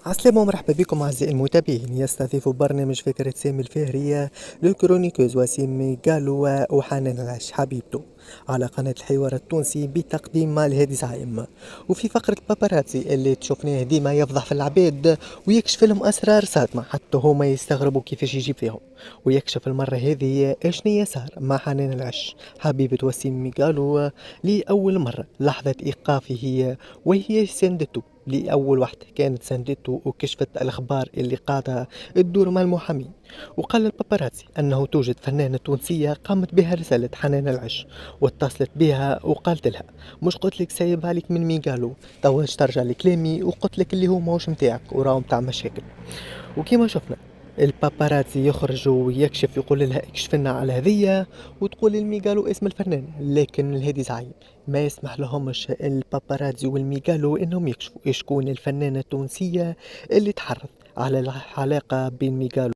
عسلامة ومرحبا بكم أعزائي المتابعين. يستضيف برنامج فكرة سامي الفهرية لو كرونيكوز وسيم ميغالو وحنان العش حبيبته على قناة الحوار التونسي بتقديم الهادي زعيم. وفي فقرة باباراتزي اللي تشوفناه ديما يفضح في العباد ويكشف لهم أسرار صادمة حتى هما يستغربوا كيفاش يجيب فيهم. ويكشف المرة هذه اشنية صار مع حنان العش حبيبة وسيم ميغالو لأول مرة لحظة إيقافه وهي سندته لأول واحدة كانت ساندته وكشفت الأخبار اللي قاعدة تدور مع المحامين. وقال الباباراتزي أنه توجد فنانة تونسية قامت بها رسالة حنان العش واتصلت بها وقالت لها مش قلت لك سايب عليك من ميقالو تواش ترجع لكلامي وقلت لك اللي هو موش متاعك وراهم متاع مشاكل. وكما شفنا الباباراتزي يخرج ويكشف يقول لها اكشف لنا على هذية وتقول الميغالو اسم الفنان، لكن الهادي زعيم ما يسمح لهمش الباباراتزي والميغالو انهم يكشفوا شكون الفنانة التونسية اللي تحرض على العلاقة بين ميغالو